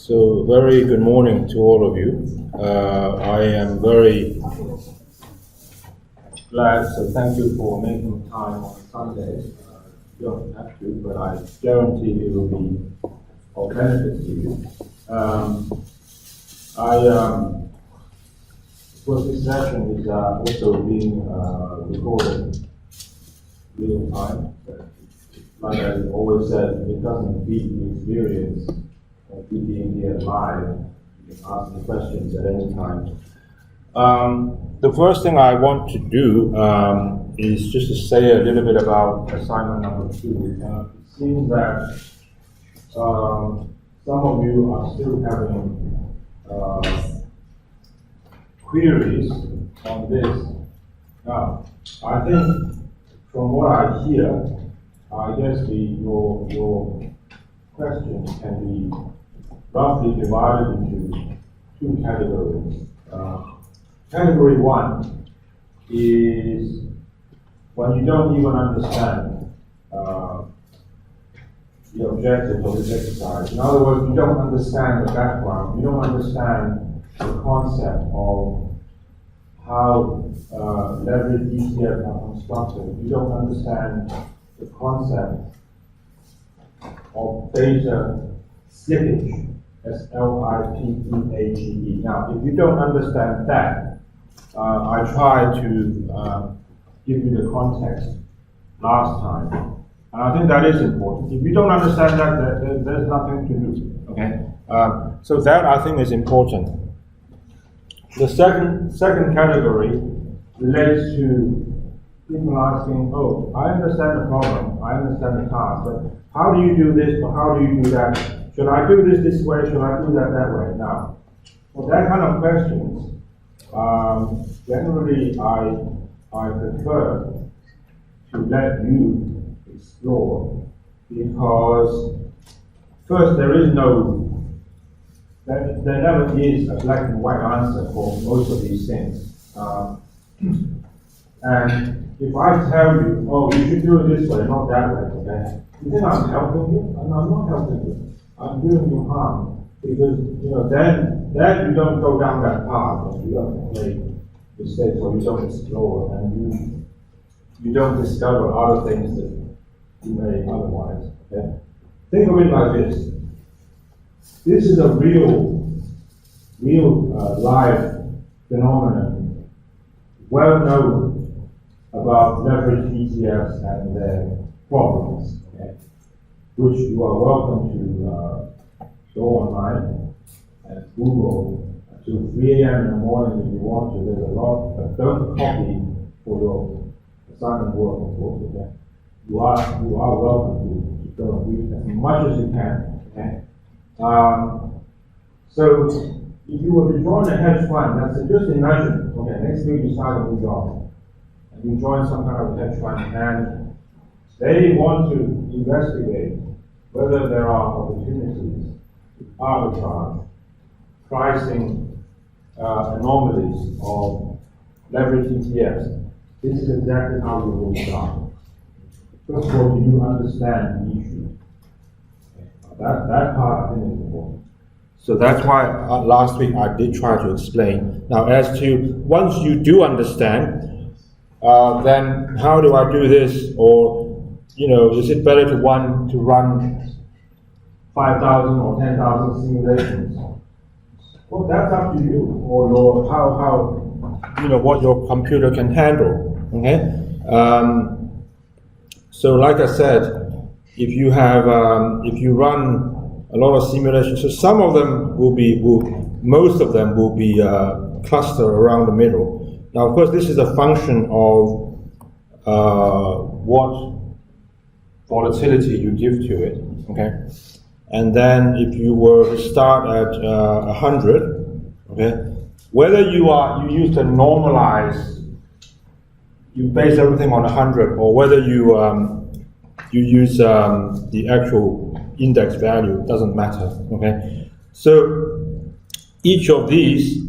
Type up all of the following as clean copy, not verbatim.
So very good morning to all of you. I am very glad, so thank you for making time on Sunday. You don't have to, but I guarantee it will be of benefit to you. Of course, this session is also being recorded real time. Like I always said, it doesn't beat the experience of being here live. You can ask me questions at any time. The first thing I want to do is just to say a little bit about assignment number 2. It seems that some of you are still having queries on this. Now, I think from what I hear, I guess your questions can be roughly divided into 2 categories. Category 1 is when you don't even understand the objectives of this exercise. In other words, you don't understand the background, you don't understand the concept of how leveraged ETFs are constructed, you don't understand the concept of Theta slippage, S-L-I-P-P-A-G-E. Now, if you don't understand that, I tried to give you the context last time, and I think that is important. If you don't understand that, there's nothing to do. Okay, so that I think is important. The second category relates to people asking, oh, I understand the problem, I understand the task, but how do you do this or how do you do that? Should I do this way? Should I do that way? Now, for that kind of questions, generally I prefer to let you explore, because first there never is a black and white answer for most of these things. And if I tell you, oh, you should do it this way, not that way, okay? You think I'm helping you? And I'm not helping you. I'm doing you harm, because then you don't go down that path, and you don't make mistakes, or you don't explore, and you don't discover other things that you may otherwise. Okay? Think of it like this. This is a real live phenomenon, well known about leveraged ETFs and their problems, okay? Which you are welcome to go online and Google until 3 a.m. in the morning if you want to. There's a lot, but don't copy for your assignment work, of course, okay? You are welcome to go and read as much as you can, okay? So if you were to join a hedge fund, that's just imagine, okay, next week you start a new job, and you join some kind of hedge fund, and they want to investigate whether there are opportunities, arbitrage, pricing anomalies of leveraged ETFs. This is exactly how you will start. First of all, do you understand the issue? That part I think is important. So that's why last week I did try to explain. Now, as to once you do understand, then how do I do this? Or, is it better to run 5,000 or 10,000 simulations? Well, that's up to you, or how what your computer can handle. Okay. So, like I said, if you run a lot of simulations, so some of them most of them will be clustered around the middle. Now, of course, this is a function of what volatility you give to it, okay? And then if you were to start at 100, okay, whether you use the normalized, you base everything on 100, or whether you use the actual index value, doesn't matter, okay? So each of these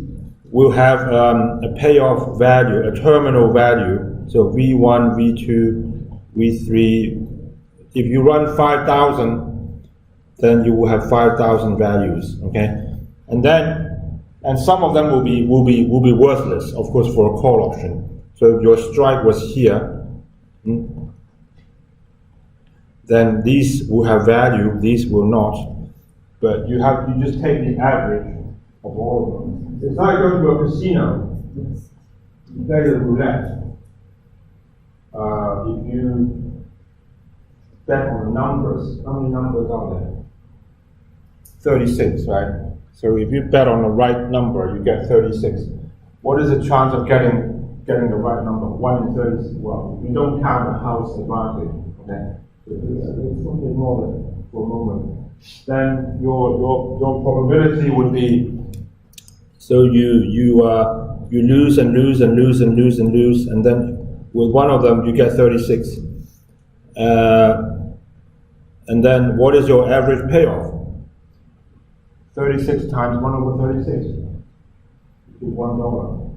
will have a payoff value, a terminal value, so V1, V2, V3. If you run 5,000, then you will have 5,000 values, okay? And some of them will be worthless, of course, for a call option. So if your strike was here, then these will have value, these will not. But you just take the average of all of them. It's like going to a casino. You play the roulette. If you bet on the numbers, how many numbers are there? 36, right? So if you bet on the right number, you get 36. What is the chance of getting the right number? 1 in 36. Well, if you don't count the house advantage, okay? It's something more for a moment. Then your probability would be, so you lose and lose and lose and lose and lose, and then with one of them you get 36. And then what is your average payoff? 36 times 1 over 36 is $1.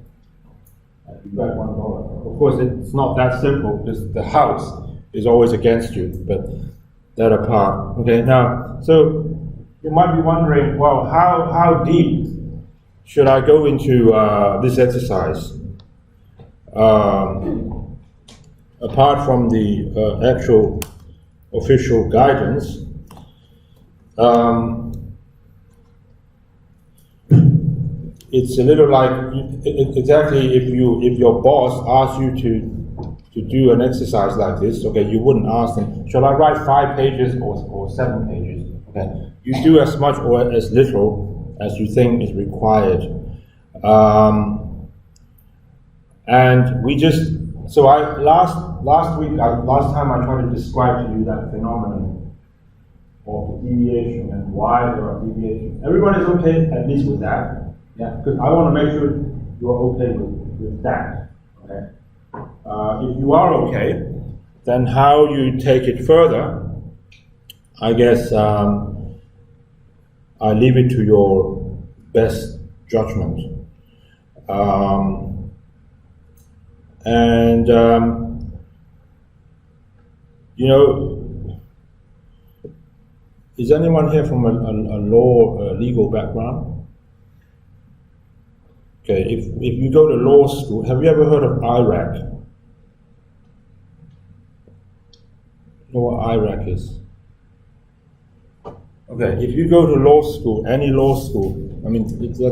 You bet $1. Of course, it's not that simple because the house is always against you, but that apart. Okay, now, so you might be wondering, well, how deep should I go into this exercise? Apart from the actual official guidance, it's a little like exactly if your boss asks you to do an exercise like this, okay, you wouldn't ask them, shall I write 5 pages or 7 pages? Okay, you do as much or as little as you think is required. And we just, so last time I tried to describe to you that phenomenon of deviation and why there are deviations. Everyone is okay at least with that. Yeah, because I want to make sure you're okay with that. Okay. If you are okay, then how you take it further, I guess I leave it to your best judgment. You know, is anyone here from a legal background? Okay, if you go to law school, have you ever heard of IRAC? You know what IRAC is? Okay, if you go to law school, any law school, I mean,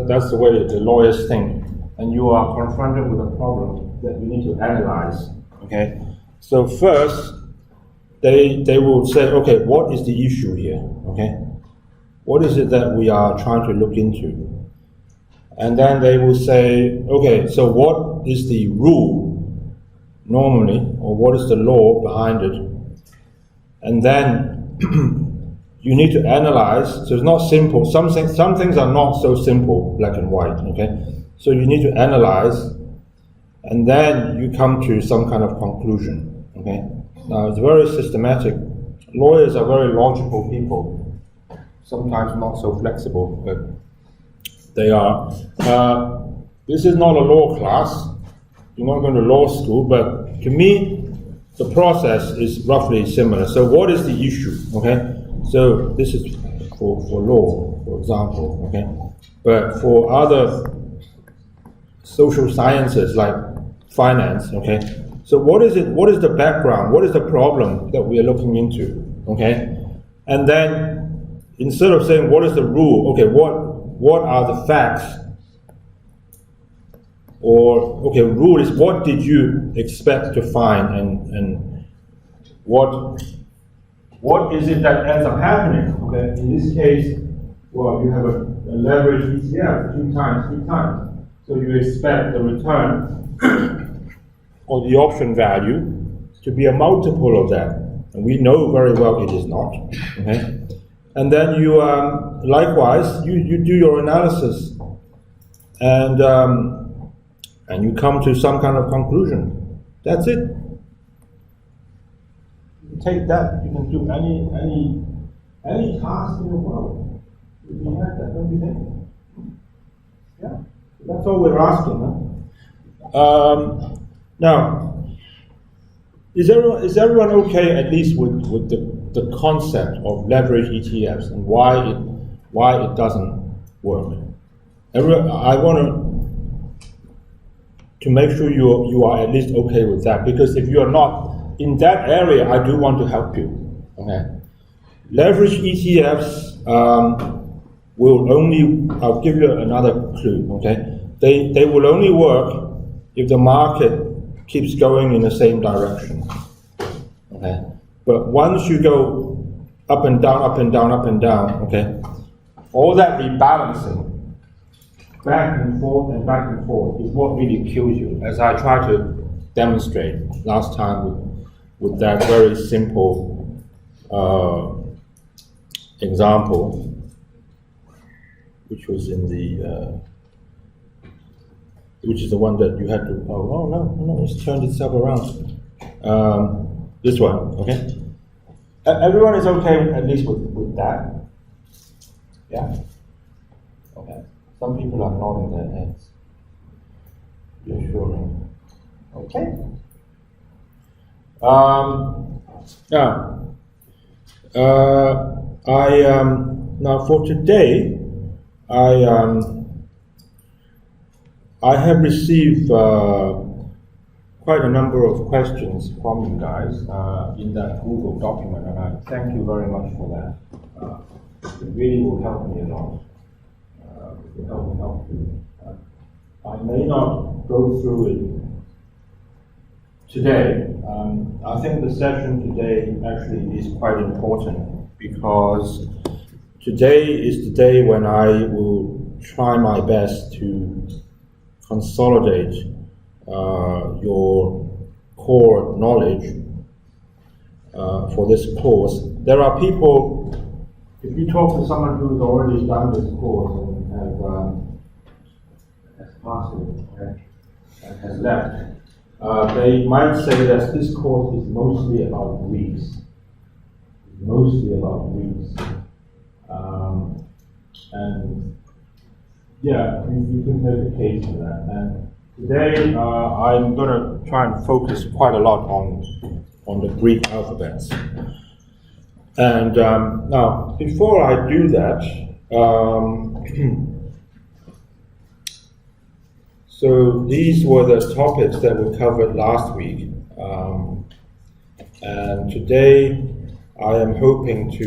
that's the way the lawyers think, and you are confronted with a problem that you need to analyze, okay? So first, they will say, okay, what is the issue here, okay? What is it that we are trying to look into? And then they will say, okay, so what is the rule normally, or what is the law behind it? And then you need to analyze. So it's not simple. Some things are not so simple, black and white, okay? So you need to analyze, and then you come to some kind of conclusion, okay? Now it's very systematic. Lawyers are very logical people, sometimes not so flexible, but they are. This is not a law class. You're not going to law school, but to me, the process is roughly similar. So what is the issue, okay? So this is for law, for example, okay? But for other social sciences like finance, okay? So what is it? What is the background? What is the problem that we are looking into, okay? And then instead of saying what is the rule, okay, what are the facts? Or, okay, rule is what did you expect to find, and what is it that ends up happening? Okay, in this case, well, you have a leverage ETF 2 times, 3 times. So you expect the return or the option value to be a multiple of that. And we know very well it is not. Okay? And then you, likewise, you do your analysis, and you come to some kind of conclusion. That's it. You take that, you can do any task in the world. If you have that, don't you think? Yeah, that's all we're asking. Huh? Now, is everyone okay at least with the the concept of leverage ETFs and why it doesn't work. I want to make sure you are at least okay with that, because if you are not in that area, I do want to help you. Okay, leverage ETFs will only. I'll give you another clue. Okay, they will only work if the market keeps going in the same direction. Okay, but once you go up and down, up and down, up and down, okay, all that rebalancing, back and forth and back and forth, is what really kills you, as I tried to demonstrate last time with that very simple example, which was in the which is the one that you had to, no, it's turned itself around. This one, okay? Everyone is okay at least with that? Yeah? Okay. Some people are nodding their heads. Reassuring. Okay. Now for today, I have received quite a number of questions from you guys in that Google document, and I thank you very much for that. It really will help me a lot. It will help you. I may not go through it today. I think the session today actually is quite important, because today is the day when I will try my best to consolidate your core knowledge for this course. There are people, if you talk to someone who's already done this course and has passed it, okay, and has left, they might say that this course is mostly about Greeks. And yeah, you can make a case for that. And today, I'm going to try and focus quite a lot on the Greek alphabets. And now, before I do that, so these were the topics that we covered last week. And today, I am hoping to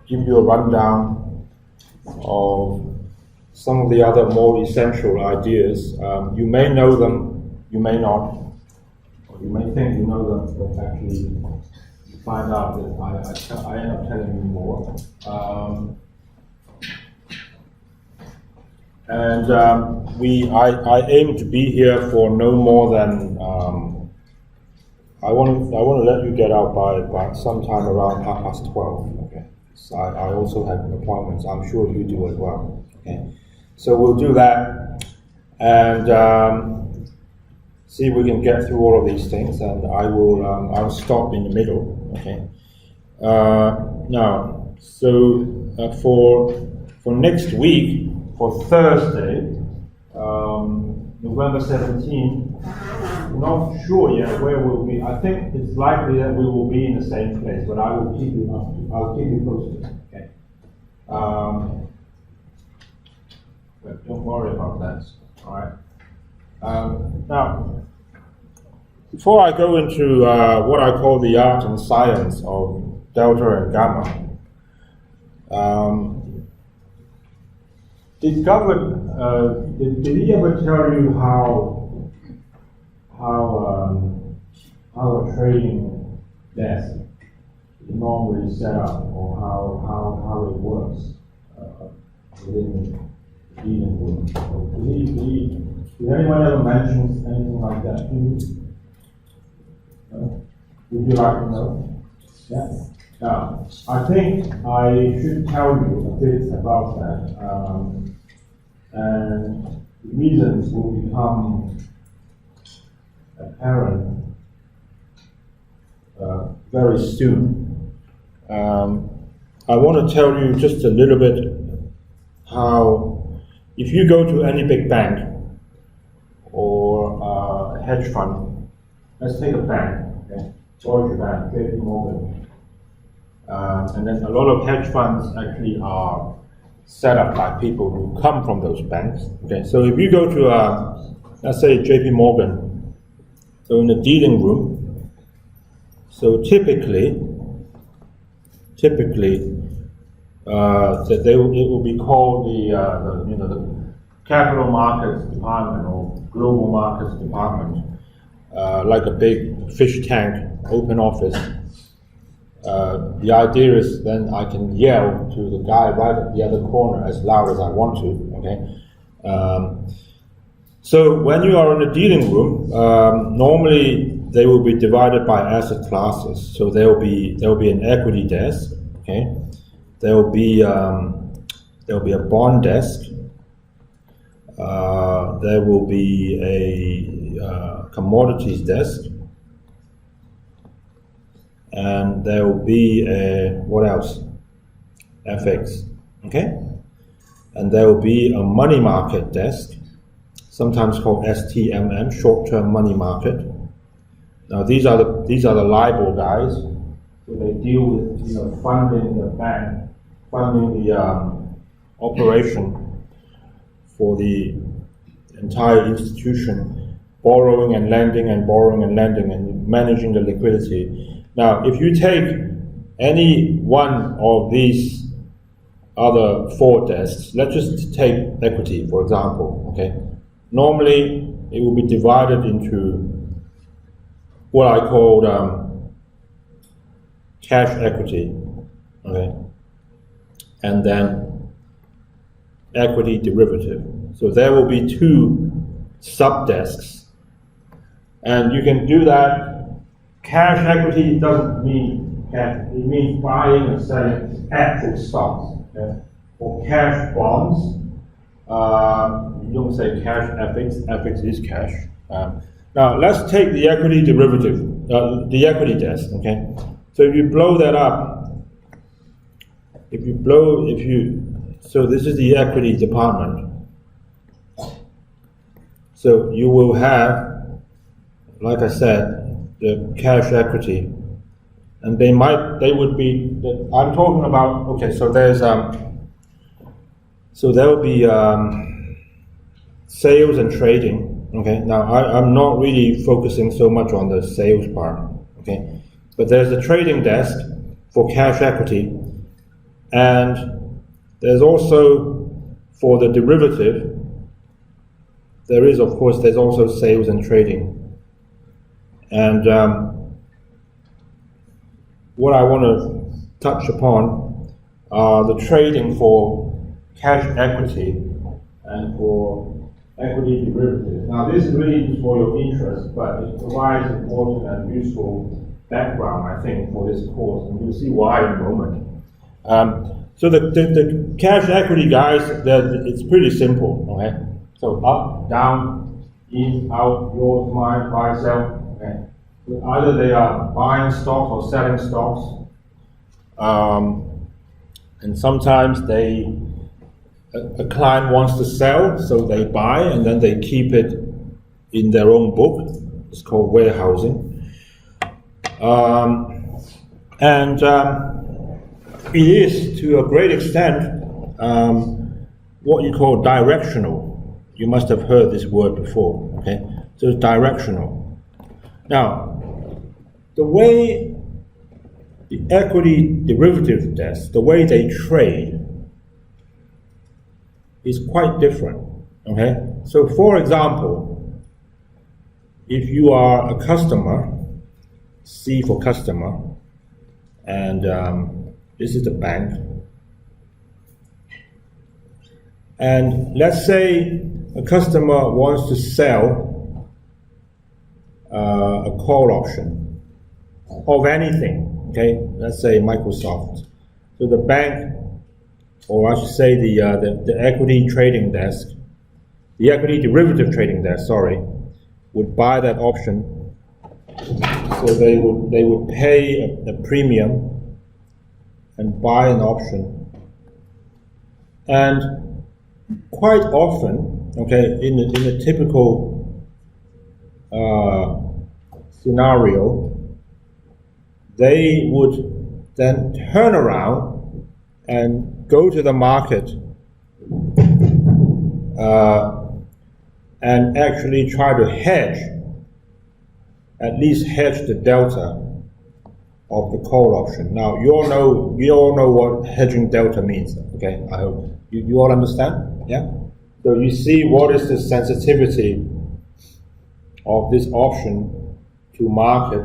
give you a rundown of some of the other more essential ideas. You may know them, you may not, or you may think you know them, but actually you find out that I end up telling you more. I aim to be here for no more than I want to let you get out by sometime around 12:30. Okay. So I also have appointments. I'm sure you do as well. Okay. So we'll do that and see if we can get through all of these things. And I'll stop in the middle. Okay. Now, so for next week, for Thursday, November 17th. We're not sure yet where we'll be. I think it's likely that we will be in the same place, but I'll keep you posted. Okay. But don't worry about that. All right. Now, before I go into what I call the art and science of delta and gamma, did he ever tell you how a trading desk is normally set up, or how it works within the dealing room? Did anyone ever mention anything like that to you? No? Would you like to know? Yeah. Now, I think I should tell you a bit about that, and the reasons will become apparent very soon. I want to tell you just a little bit how, if you go to any big bank or a hedge fund, let's take a bank, okay? Deutsche Bank, JP Morgan. And then a lot of hedge funds actually are set up by people who come from those banks. Okay, so if you go to, let's say JP Morgan, so in the dealing room, so typically, that it will be called the capital markets department or global markets department, like a big fish tank, open office. The idea is then I can yell to the guy right at the other corner as loud as I want to. Okay. So when you are in the dealing room, normally they will be divided by asset classes. So there will be an equity desk. Okay. There will be a bond desk. There will be a commodities desk. And there will be what else? FX, okay? And there will be a money market desk, sometimes called STMM, short-term money market. Now these are the LIBOR guys, so they deal with funding the bank, funding the operation for the entire institution, borrowing and lending and managing the liquidity. Now, if you take any one of these other four desks, let's just take equity, for example, okay? Normally, it will be divided into what I call cash equity, okay? And then equity derivative. So there will be two sub-desks, and you can do that. Cash equity doesn't mean cash, it means buying and selling actual stocks. Okay? Or cash bonds, you don't say cash FX, FX is cash. Now let's take the equity derivative, the equity desk, okay? So if you blow that up, so this is the equity department. So you will have, like I said, the cash equity, and I'm talking about, okay, so there's, so there will be sales and trading, okay? Now, I'm not really focusing so much on the sales part, okay? But there's a trading desk for cash equity, and there's also, for the derivative, there's also sales and trading. And what I want to touch upon are the trading for cash equity and for equity derivatives. Now this is really just for your interest, but it provides important and useful background, I think, for this course, and you'll see why in a moment. So the cash equity guys, it's pretty simple, okay? So up, down, in, out, yours, mine, buy, sell. Okay. So either they are buying stocks or selling stocks, and sometimes a client wants to sell, so they buy and then they keep it in their own book. It's called warehousing, and it is to a great extent what you call directional. You must have heard this word before. Okay, so it's directional. Now, the way the equity derivative desk, the way they trade is quite different, okay? So for example, if you are a customer, C for customer, and this is the bank, and let's say a customer wants to sell a call option of anything, okay? Let's say Microsoft. So the bank, or I should say the equity trading desk, the equity derivative trading desk, sorry, would buy that option. So they would pay a premium and buy an option. And quite often, okay, in a typical scenario, they would then turn around and go to the market and actually try to hedge, at least hedge the delta of the call option. Now, you all know what hedging delta means, okay? I hope you all understand, yeah? So you see what is the sensitivity of this option to market.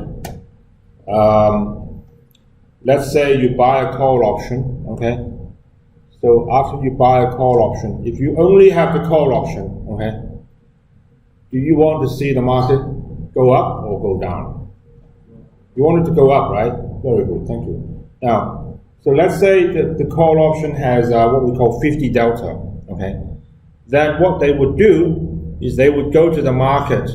Let's say you buy a call option, okay? So after you buy a call option, if you only have the call option, okay, do you want to see the market go up or go down? You want it to go up, right? Very good, thank you. Now, so let's say that the call option has what we call 50 delta, okay? Then what they would do is they would go to the market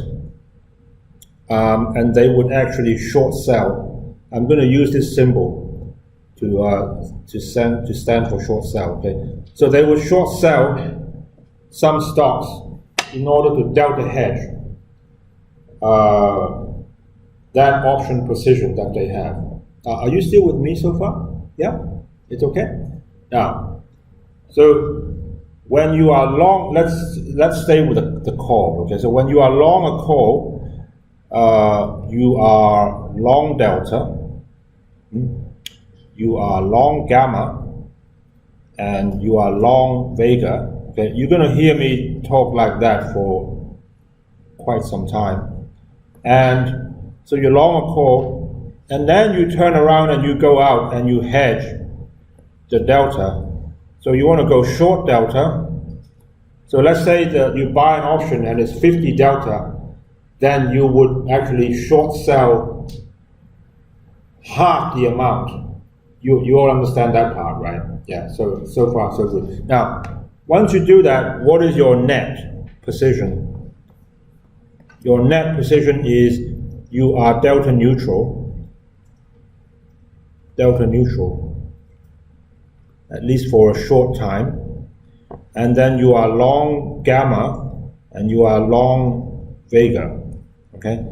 and they would actually short sell. I'm going to use this symbol to stand for short sell, okay? So they would short sell some stocks in order to delta hedge that option position that they have. Are you still with me so far? Yeah? It's okay? Now, so when you are long, let's stay with the call, okay? So when you are long a call, you are long delta, you are long gamma, and you are long vega. Okay, you're going to hear me talk like that for quite some time. And so you're long a call, and then you turn around and you go out and you hedge the delta. So you want to go short delta. So let's say that you buy an option and it's 50 delta, then you would actually short sell half the amount. You all understand that part, right? Yeah, so far so good. Now, once you do that, what is your net position? Your net position is you are delta neutral, at least for a short time, and then you are long gamma and you are long vega, okay?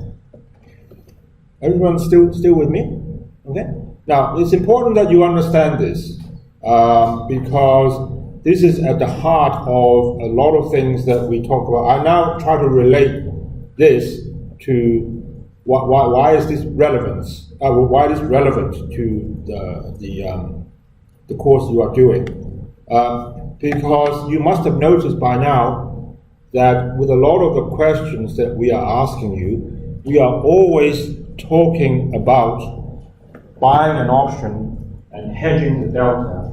Everyone still with me? Okay? Now, it's important that you understand this because this is at the heart of a lot of things that we talk about. I now try to relate this to why is this relevant? Why is this relevant to the course you are doing? Because you must have noticed by now that with a lot of the questions that we are asking you, we are always talking about buying an option and hedging the delta,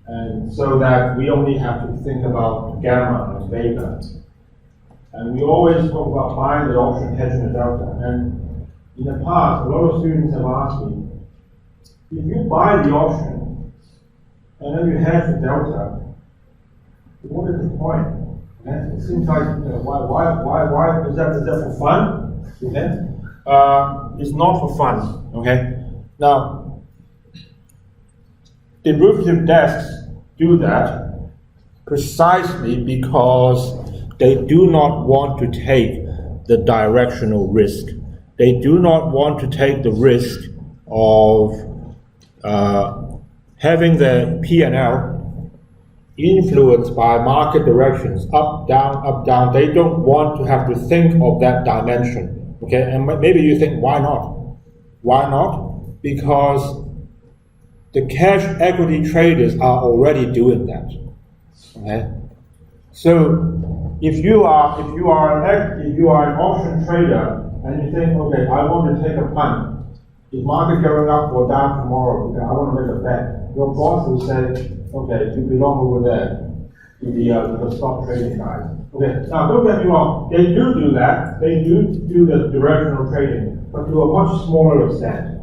and so that we only have to think about gamma and vega. And we always talk about buying the option, hedging the delta. And in the past, a lot of students have asked me, if you buy the option and then you hedge the delta, what is the point? Okay? It seems like why is that for fun? Okay? It's not for fun. Okay. Now, derivative desks do that precisely because they do not want to take the directional risk. They do not want to take the risk of having the P&L influenced by market directions, up, down. They don't want to have to think of that dimension. Okay, and maybe you think, why not? Why not? Because the cash equity traders are already doing that. Okay, so if you are an option trader and you think, okay, I want to take a punt. Is market going up or down tomorrow? Okay, I want to make a bet. Your boss will say, okay, you belong over there to the stock trading guys. Okay, now don't get me wrong. They do that. They do the directional trading, but to a much smaller extent.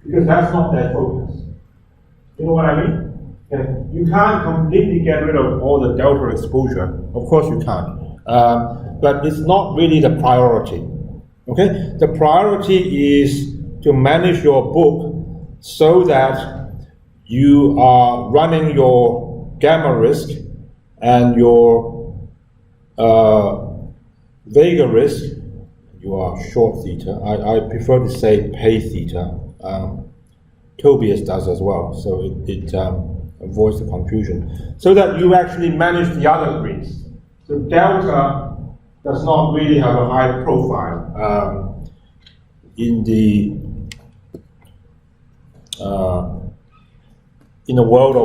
Because that's not their focus. You know what I mean? Okay. You can't completely get rid of all the delta exposure. Of course you can't. But it's not really the priority. Okay? The priority is to manage your book so that you are running your gamma risk and your vega risk. You are short theta. I prefer to say pay theta. Tobias does as well, so it avoids the confusion. So that you actually manage the other greens. So delta does not really have a high profile in the world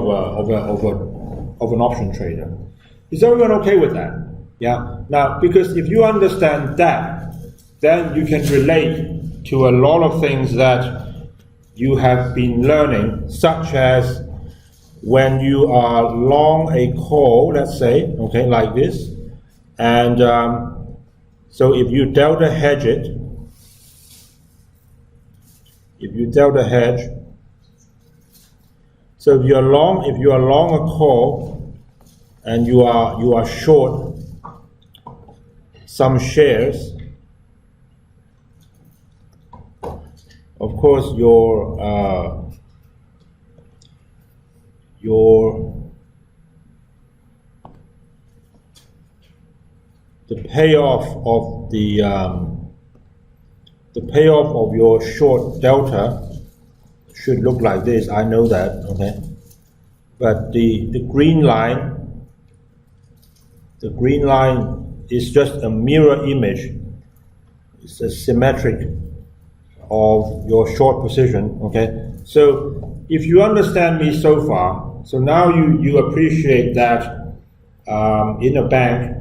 of an option trader. Is everyone okay with that? Yeah. Now, because if you understand that, then you can relate to a lot of things that you have been learning, such as when you are long a call, let's say, okay, like this, and so if you delta hedge it, so if you are long a call and you are short some shares, of course the payoff of your short delta should look like this. I know that, okay, but the green line is just a mirror image. It's a symmetric of your short position, okay? So if you understand me so far, so now you appreciate that in a bank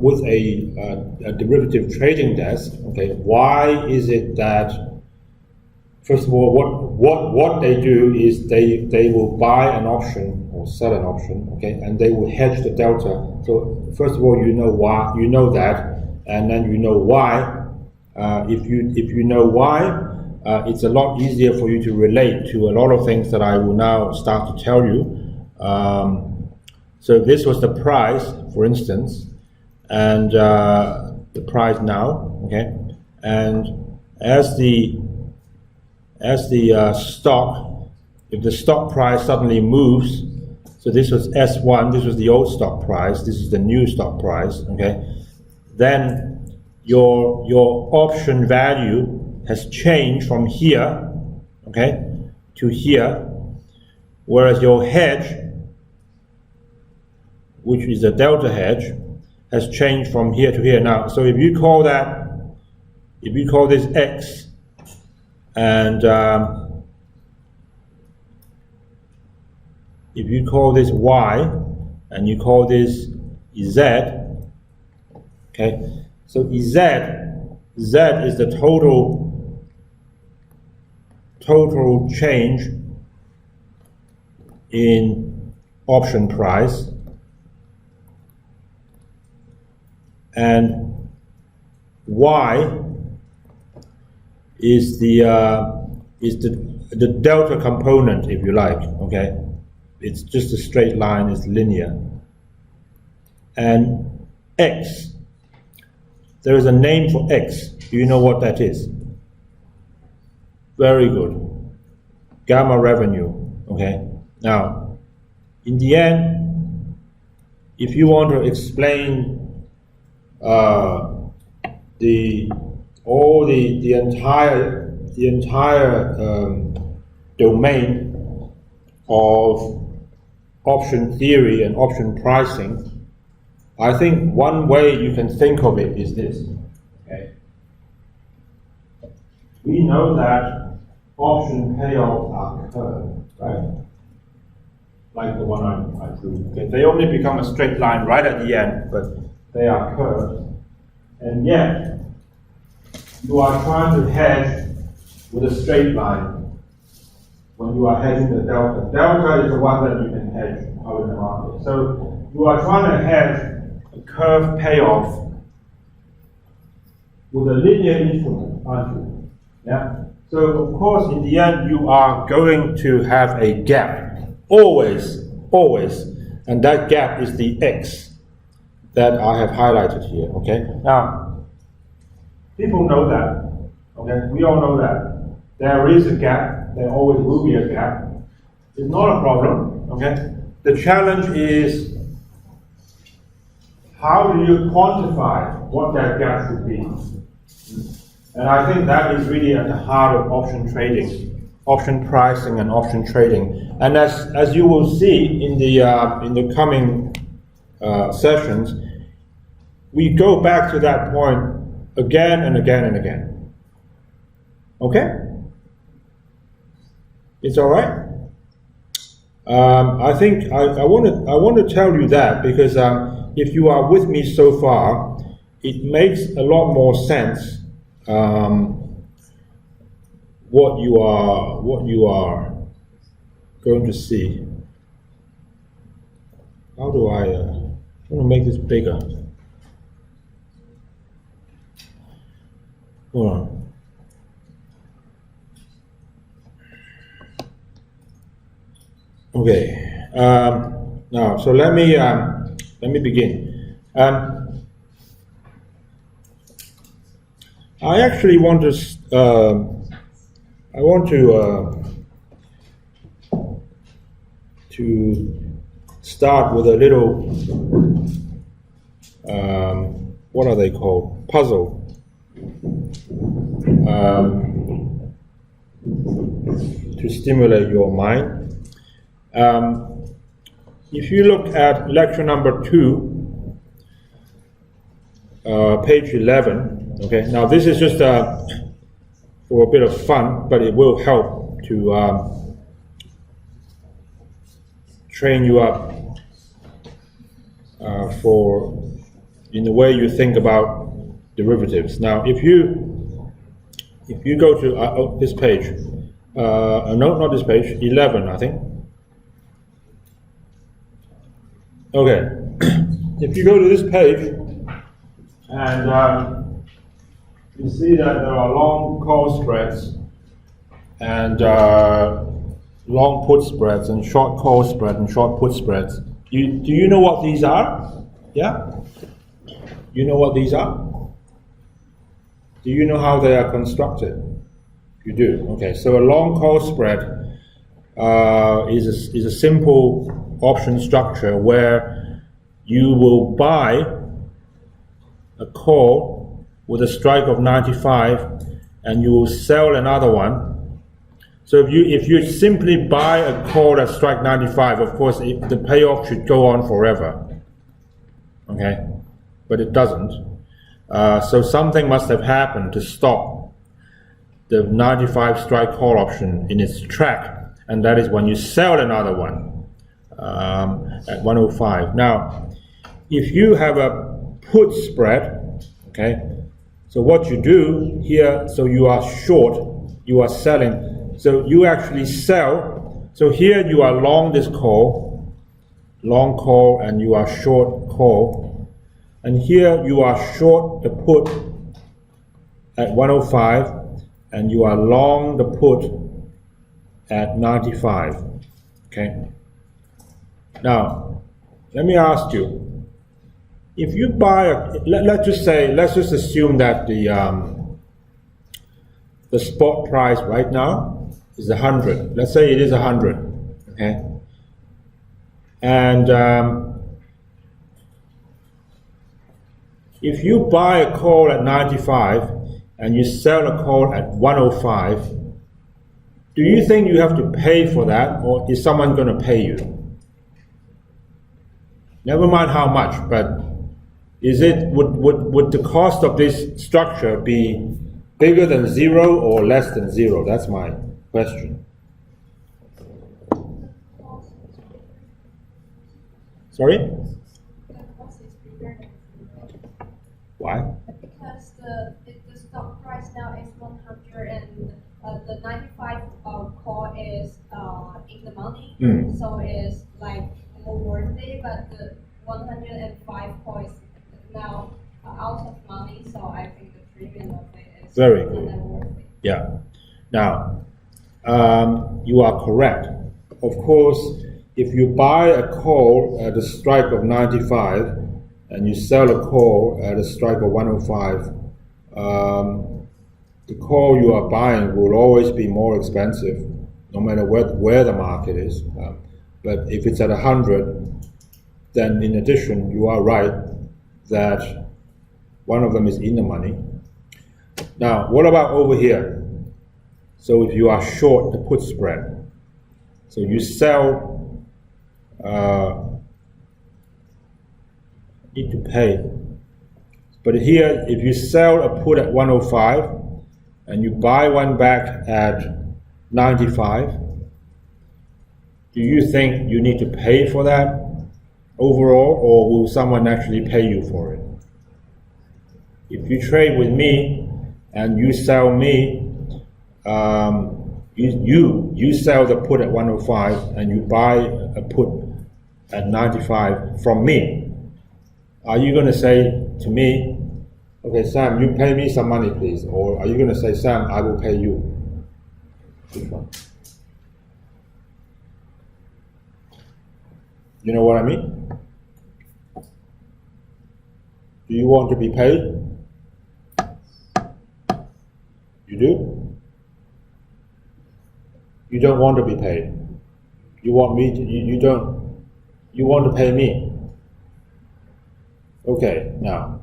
with a derivative trading desk, okay, why is it that, first of all, what they do is they will buy an option or sell an option, okay, and they will hedge the delta. So first of all, you know why, you know that, and then you know why. If you know why, it's a lot easier for you to relate to a lot of things that I will now start to tell you. So this was the price, for instance, and the price now, okay, and as the stock, if the stock price suddenly moves, so this was S1, this was the old stock price, this is the new stock price, okay, then your option value has changed from here, okay, to here, whereas your hedge, which is a delta hedge, has changed from here to here. Now, so if you call this X, and if you call this Y, and you call this Z, okay, so Z is the total change in option price, and Y is the delta component, if you like, okay? It's just a straight line, it's linear. And X, there is a name for X. Do you know what that is? Very good. Gamma revenue, okay? Now, in the end, if you want to explain the entire domain of option theory and option pricing, I think one way you can think of it is this. Okay. We know that option payoffs are curved, right? Like the one I drew. Okay. They only become a straight line right at the end, but they are curved. And yet, you are trying to hedge with a straight line when you are hedging the delta. Delta is the one that you can hedge out in the market. So you are trying to hedge a curved payoff with a linear instrument, aren't you? Yeah. So of course, in the end, you are going to have a gap, always, and that gap is the X that I have highlighted here. Okay. Now, people know that. Okay, we all know that there is a gap. There always will be a gap. It's not a problem. Okay. The challenge is, how do you quantify what that gap should be? And I think that is really at the heart of option trading, option pricing and option trading. And as you will see in the coming sessions, we go back to that point again and again and again. Okay? It's all right. I think I want to tell you that because if you are with me so far, it makes a lot more sense what you are going to see. How do I want to make this bigger? Hold on. Okay. Now, so let me begin. I actually want to start with a little what are they called? Puzzle. To stimulate your mind. If you look at lecture number 2, page 11, okay, now this is just for a bit of fun, but it will help to train you up in the way you think about derivatives. Now, if you go to this page, no, not this page, 11, I think. Okay, if you go to this page, and you see that there are long call spreads, and long put spreads, and short call spread, and short put spreads. Do you know what these are? Yeah? You know what these are? Do you know how they are constructed? You do. Okay, so a long call spread is a simple option structure where you will buy a call with a strike of 95 and you will sell another one. So if you simply buy a call at strike 95, of course the payoff should go on forever. Okay, but it doesn't. So something must have happened to stop the 95 strike call option in its track, and that is when you sell another one at 105. Now, if you have a put spread, okay, so what you do here, so you are short, you are selling, so you actually sell. So here you are long this call, long call, and you are short call, and here you are short the put at 105, and you are long the put at 95. Okay. Now, let me ask you: if you buy let's just assume that the spot price right now is 100. Let's say it is 100. Okay. And if you buy a call at 95 and you sell a call at 105, do you think you have to pay for that, or is someone going to pay you? Never mind how much, but would the cost of this structure be bigger than 0 or less than 0? That's my question. Sorry? Why? Because the stock price now is 100 and the 95 call is in the money, so it's like more worthy, but the 105 call is now out of money, so I think the premium of it is very good. Worthy. Yeah. Now, you are correct. Of course, if you buy a call at a strike of 95 and you sell a call at a strike of 105, the call you are buying will always be more expensive, no matter where the market is. But if it's at 100, then in addition, you are right that one of them is in the money. Now, what about over here? So if you are short the put spread, so you sell, need to pay. But here, if you sell a put at 105 and you buy one back at 95, do you think you need to pay for that overall, or will someone actually pay you for it? If you trade with me and you sell me, you sell the put at 105 and you buy a put at 95 from me, are you going to say to me, okay, Sam, you pay me some money, please? Or are you going to say, Sam, I will pay you? Which one? You know what I mean? Do you want to be paid? You do? You don't want to be paid. You want me to, you want to pay me. Okay, now,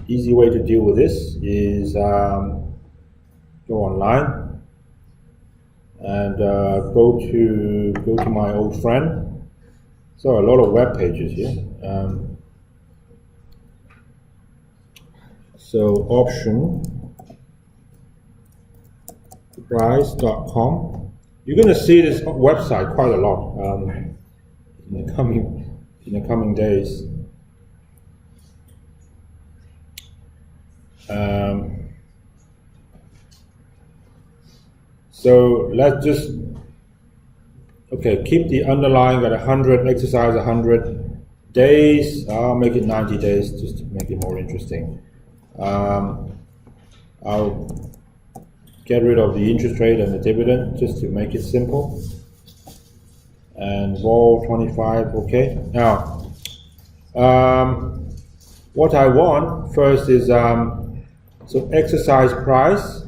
easy way to deal with this is go online and go to my old friend. So a lot of web pages here. So option price.com. You're going to see this website quite a lot in the coming days. So let's just keep the underlying at 100, exercise 100 days. I'll make it 90 days just to make it more interesting. I'll get rid of the interest rate and the dividend just to make it simple. And vol 25, okay. Now, what I want first is, so exercise price,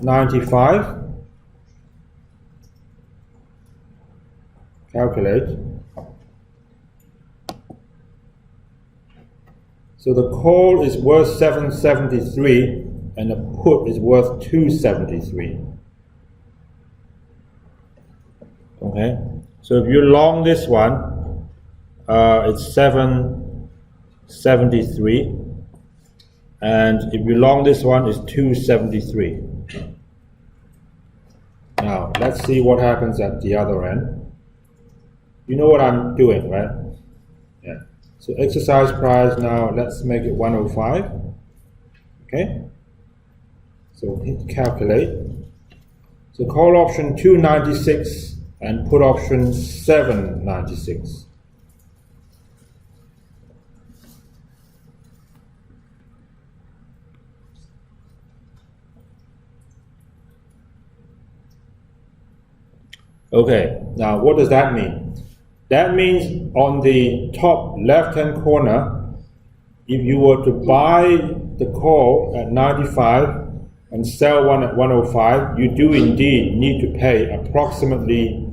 95. Calculate. So the call is worth 773 and the put is worth 273. Okay, so if you long this one, it's 773, and if you long this one, it's 273. Now let's see what happens at the other end. You know what I'm doing, right? Yeah. So exercise price now, let's make it 105. Okay. So hit calculate. So call option 296 and put option 796. Okay. Now what does that mean? That means on the top left-hand corner, if you were to buy the call at 95 and sell one at 105, you do indeed need to pay approximately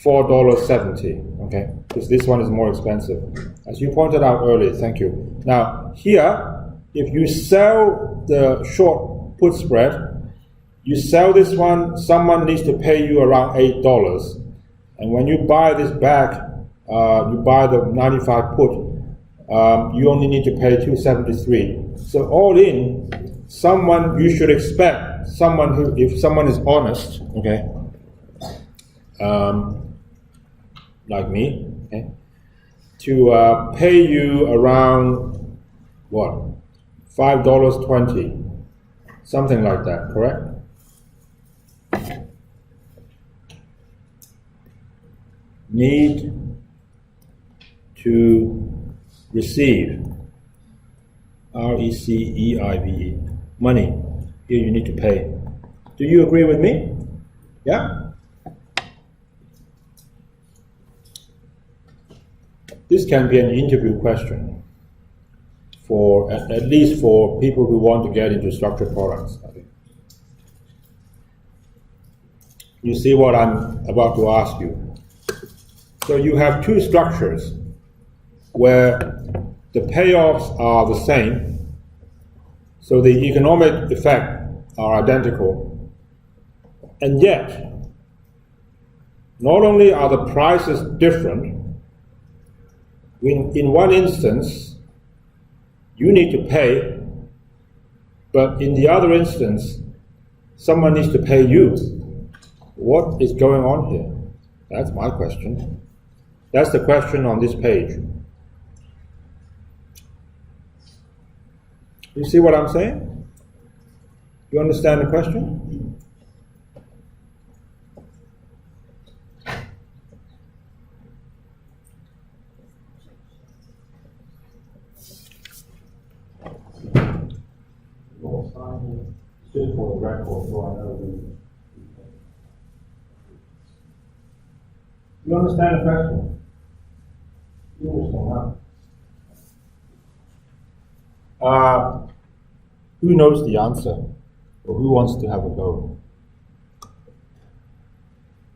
$4.70, okay? Because this one is more expensive. As you pointed out earlier, thank you. Now, here, if you sell the short put spread, you sell this one, someone needs to pay you around $8. And when you buy this back, you buy the 95 put, you only need to pay $273. So all in, you should expect someone who, if someone is honest, okay, like me, okay, to pay you around what, $5.20, something like that, correct? Need to receive, R-E-C-E-I-V-E, money. Here you need to pay. Do you agree with me? Yeah? This can be an interview question for, at least for people who want to get into structured products, I think. You see what I'm about to ask you. So you have two structures where the payoffs are the same, so the economic effect are identical. And yet, not only are the prices different, in one instance, you need to pay, but in the other instance, someone needs to pay you. What is going on here? That's my question. That's the question on this page. You see what I'm saying? You understand the question? Just for the record, so I know you understand the question? You understand that? Who knows the answer? Or who wants to have a go?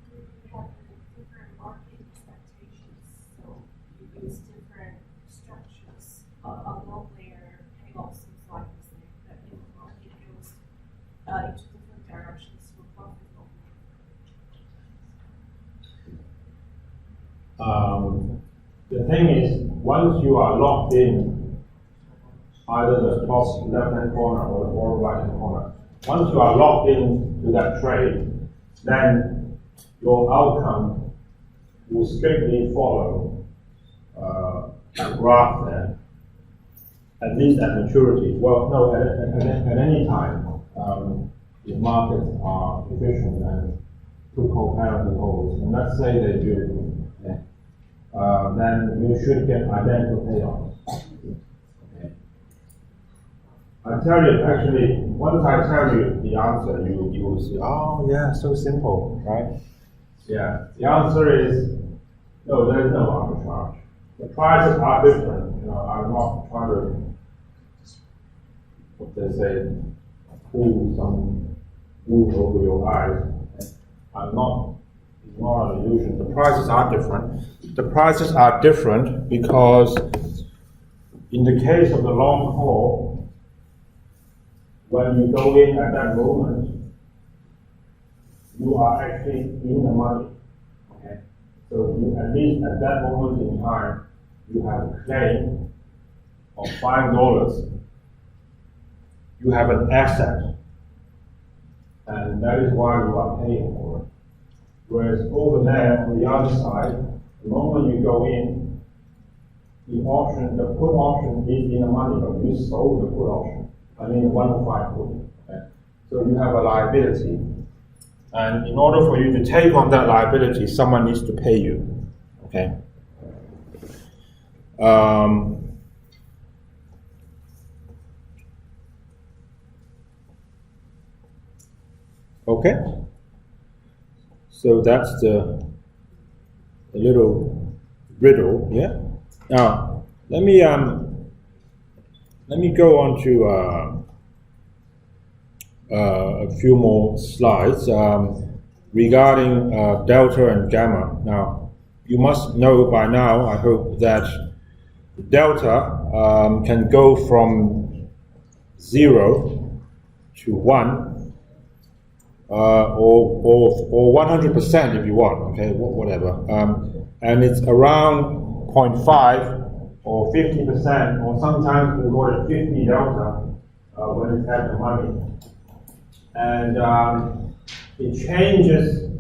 We have different market expectations, so you use different structures. A low-layer payoff seems like the same, but if the market goes into different directions for profit The thing is, once you are locked in either the top left-hand corner or the bottom right-hand corner, once you are locked into that trade, then your outcome will strictly follow a graph there, at least at maturity. Well, no, at any time, if markets are efficient and two concurrently holds, and let's say they do, then you should get identical payoffs. Okay. I tell you, actually, once I tell you the answer, you will see, oh yeah, so simple, right? Yeah, the answer is, no, there is no arbitrage. The prices are different. I'm not trying to, what they say, pull some wool over your eyes. I'm not. It's not an illusion. The prices are different. The prices are different because in the case of the long call, when you go in at that moment, you are actually in the money. Okay? So you, at least at that moment in time, you have a claim of $5. You have an asset, and that is why you are paying for it. Whereas over there, on the other side, the moment you go in, the put option is in the money, but you sold the put option. I mean, the 105 put. Okay? So you have a liability. And in order for you to take on that liability, someone needs to pay you. Okay? Okay? So that's the little riddle, yeah? Now, let me go on to a few more slides regarding delta and gamma. Now, you must know by now, I hope, that delta can go from 0 to 1 or 100% if you want, okay, whatever. And it's around 0.5 or 50%, or sometimes we call it 50 delta when it's at the money. And it changes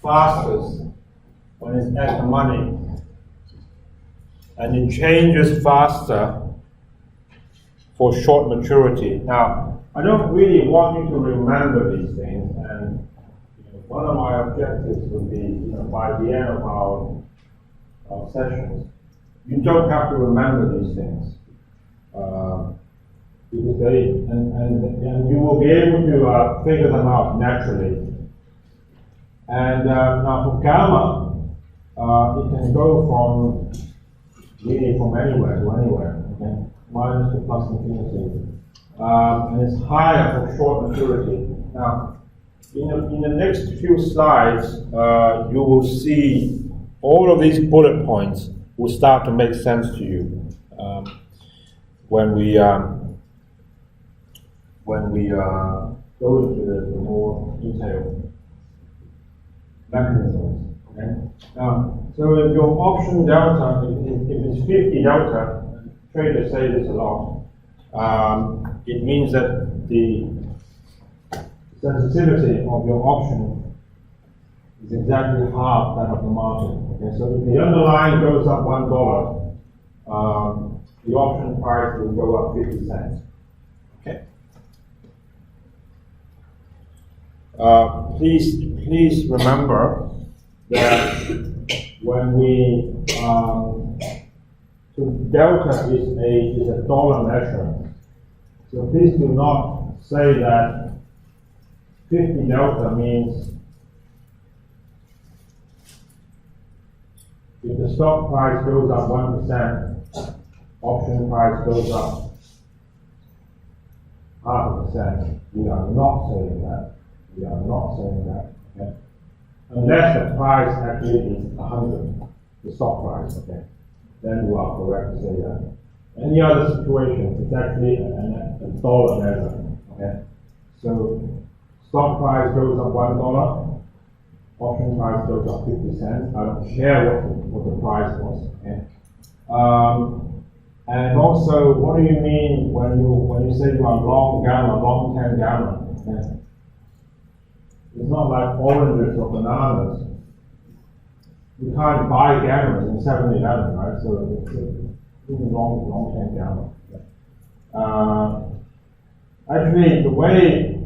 fastest when it's at the money. And it changes faster for short maturity. Now, I don't really want you to remember these things, and one of my objectives would be, by the end of our sessions, you don't have to remember these things, because and you will be able to figure them out naturally. And now for gamma, it can go from really from anywhere to anywhere, okay? Minus to plus infinity. And it's higher for short maturity. Now, in the next few slides, you will see all of these bullet points will start to make sense to you when we go to the more detailed mechanisms. Okay. Now, so if your option delta, if it's 50 delta, traders say this a lot. It means that the sensitivity of your option is exactly half that of the market. Okay, so if the underlying goes up $1, the option price will go up 50 cents. Okay. Please remember that when we so delta is a dollar measure. So please do not say that 50 delta means if the stock price goes up 1%, option price goes up 0.5%. We are not saying that. We are not saying that. Okay? Unless the price actually is 100, the stock price. Okay, then you are correct to say that. Any other situation, it's actually a dollar measure. Okay, so stock price goes up $1, option price goes up 50 cents. I don't care what the price was. Okay. And also, what do you mean when you say you are long gamma, long 10 gamma? Okay? It's not like oranges or bananas. You can't buy gammas in 7-Eleven, right? So it's long 10 gamma. Actually, the way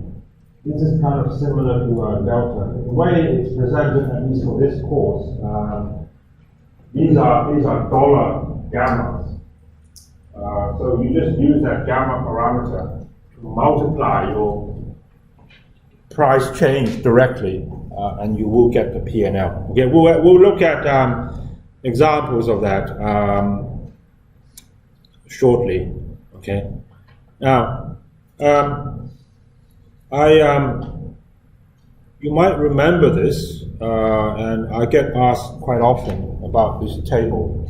this is kind of similar to delta. The way it's presented, at least for this course, these are dollar gammas. So you just use that gamma parameter to multiply your price change directly, and you will get the P&L. Okay, we'll look at examples of that shortly. Okay. Now, you might remember this, and I get asked quite often about this table,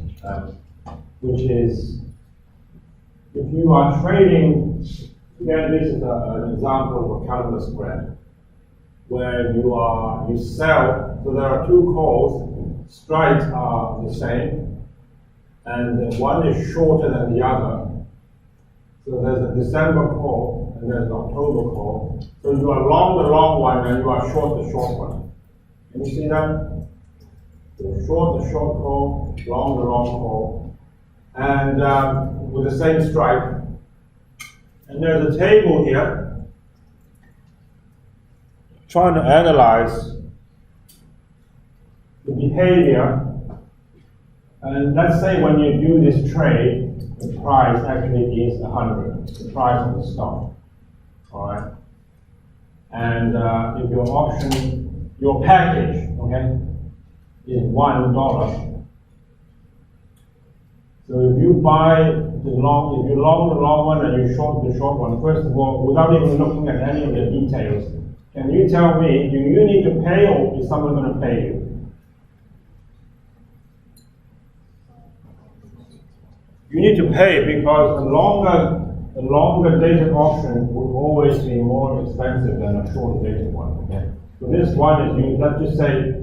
which is if you are trading. Again, this is an example of a calendar spread, where you sell, so there are two calls, strikes are the same, and one is shorter than the other. So there's a December call, and there's an October call. So you are long the long one, and you are short the short one. Can you see that? So short the short call, long the long call, and with the same strike. And there's a table here trying to analyze the behavior. And let's say when you do this trade, the price actually is 100, the price of the stock. All right. And if your option, your package, okay, is $1. So if you buy if you long the long one and you short the short one, first of all, without even looking at any of the details, can you tell me, do you need to pay or is someone going to pay you? You need to pay because a longer dated option will always be more expensive than a short dated one. Okay? So this one is, let's just say,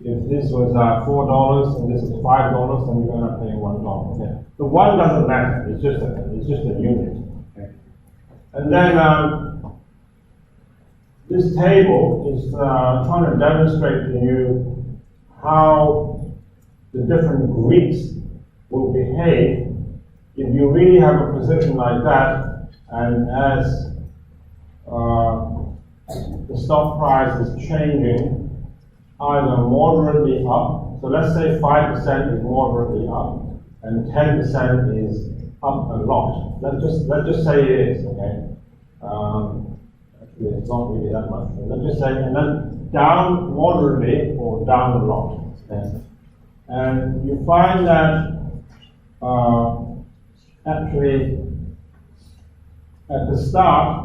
if this was $4 and this is $5, then you're going to pay $1. Okay? The one doesn't matter. It's just a unit. Okay? And then this table is trying to demonstrate to you how the different Greeks will behave if you really have a position like that, and as the stock price is changing either moderately up, so let's say 5% is moderately up, and 10% is up a lot. Let's just say it is, okay? Actually, it's not really that much. Let's just say, and then down moderately or down a lot. Okay? And you find that actually at the start,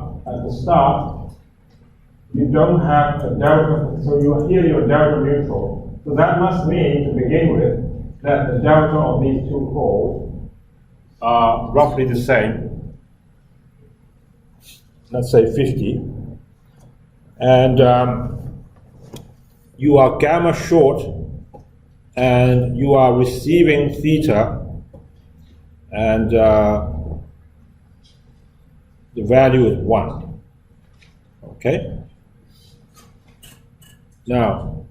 you don't have a delta, so you're delta neutral. So that must mean, to begin with, that the delta of these two poles are roughly the same. Let's say 50. and you are gamma short, and you are receiving theta, and the value is 1. Okay? Now,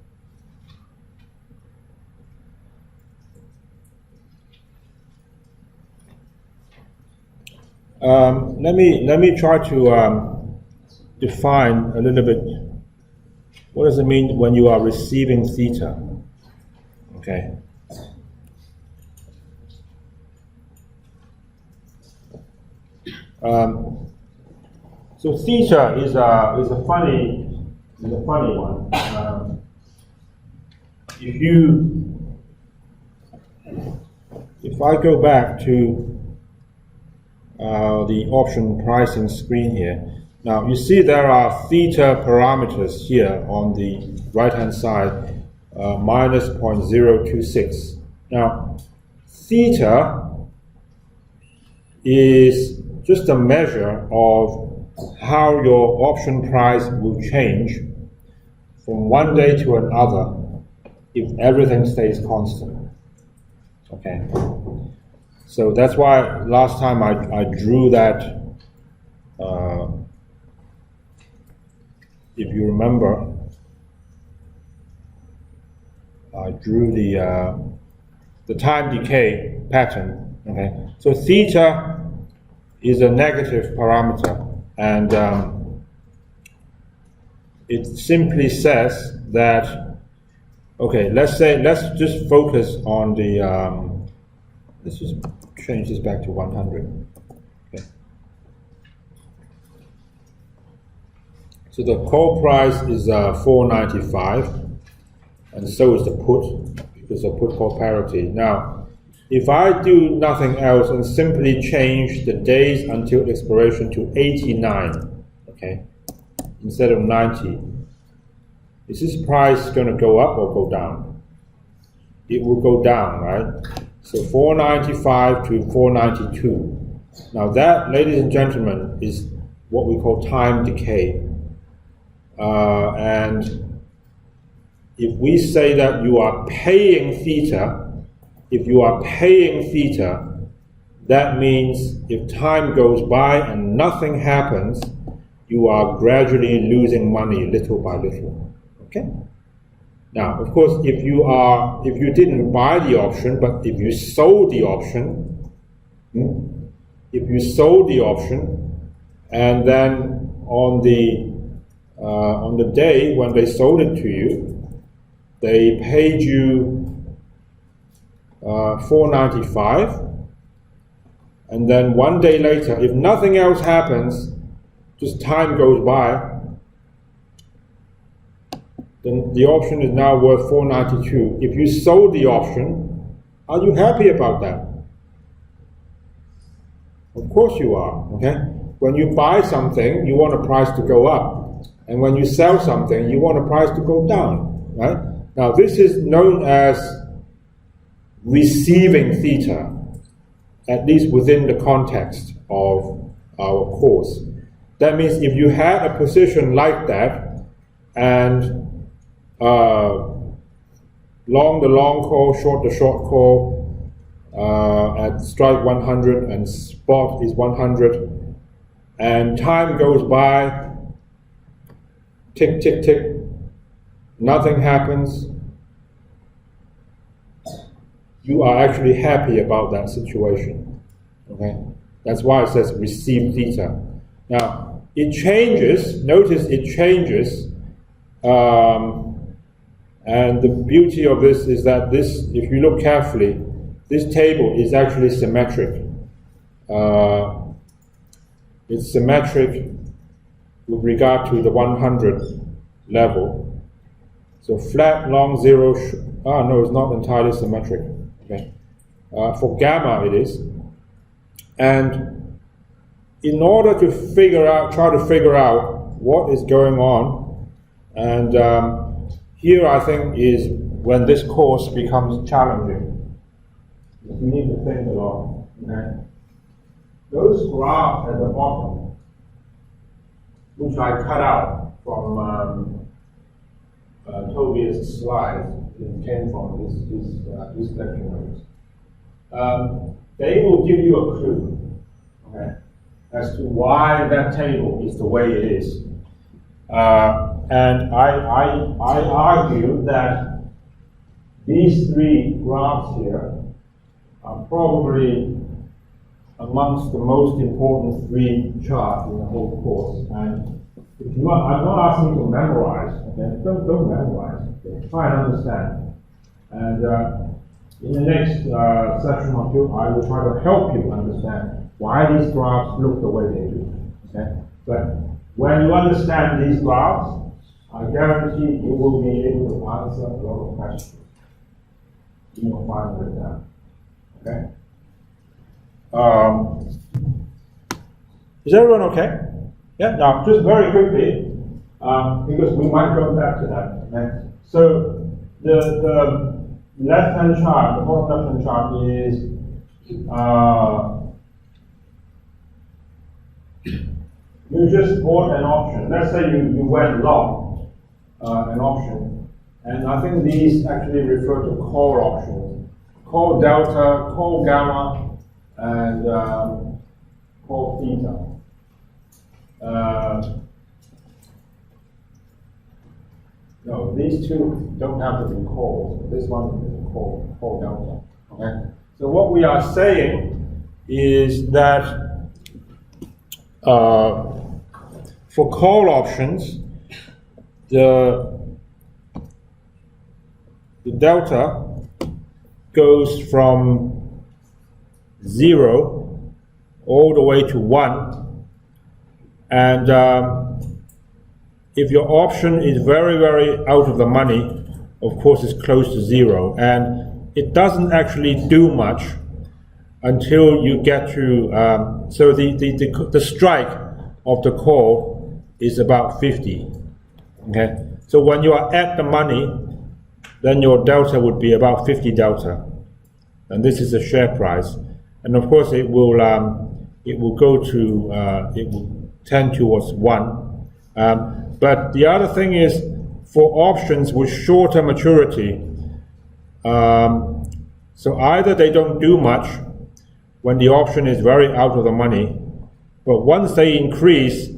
let me try to define a little bit what does it mean when you are receiving theta. Okay. So theta is a funny one. If I go back to the option pricing screen here, now you see there are theta parameters here on the right hand side, minus 0.026. Now theta is just a measure of how your option price will change from one day to another if everything stays constant. Okay, so that's why last time I drew that. If you remember, I drew the time decay pattern. Okay, so theta is a negative parameter, and it simply says that, okay, let's just focus on the, let's just change this back to 100. Okay. So the call price is 4.95, and so is the put, because of put call parity. Now, if I do nothing else and simply change the days until expiration to 89, okay, instead of 90, is this price going to go up or go down? It will go down, right? So 4.95 to 4.92. Now that, ladies and gentlemen, is what we call time decay. And if we say that you are paying theta, if you are paying theta, that means if time goes by and nothing happens, you are gradually losing money little by little. Okay? Now, of course, if you didn't buy the option, but if you sold the option, and then on the day when they sold it to you, they paid you 4.95, and then one day later, if nothing else happens, just time goes by, then the option is now worth 4.92. If you sold the option, are you happy about that? Of course you are, okay? When you buy something, you want a price to go up. And when you sell something, you want a price to go down, right? Now this is known as receiving theta, at least within the context of our course. That means if you had a position like that, and long the long call, short the short call, at strike 100 and spot is 100, and time goes by, tick, tick, tick, nothing happens, you are actually happy about that situation. Okay? That's why it says receive theta. Now, it changes, notice it changes, and the beauty of this is that this, if you look carefully, this table is actually symmetric. It's symmetric with regard to the 100 level. So flat, long, zero, no, it's not entirely symmetric. Okay. For gamma it is. And in order to try to figure out what is going on, and here I think is when this course becomes challenging. You need to think a lot. Okay? Those graphs at the bottom, which I cut out, Tobias' slides. It came from his lecture notes. They will give you a clue, okay, as to why that table is the way it is. And I argue that these three graphs here are probably amongst the most important three charts in the whole course. And if you want, I'm not asking you to memorize, okay? Don't memorize, okay? Try and understand. And in the next section of you, I will try to help you understand why these graphs look the way they do, okay? But when you understand these graphs, I guarantee you will be able to answer a lot of questions. You will find it down, okay? Is everyone okay? Yeah, now just very quickly, because we might go back to that. Okay? So the left-hand chart, the bottom left-hand chart is you just bought an option. Let's say you went long an option, and I think these actually refer to call options: call delta, call gamma, and call theta. No, these two don't have to be calls. This one is call delta. Okay. So what we are saying is that for call options, the delta goes from 0 all the way to 1, and if your option is very, very out of the money, of course it's close to 0, and it doesn't actually do much until you get to, so the strike of the call is about 50, okay? So when you are at the money, then your delta would be about 50 delta, and this is the share price, and of course it will go to, it will tend towards 1. But the other thing is, for options with shorter maturity, so either they don't do much when the option is very out of the money, but once they increase,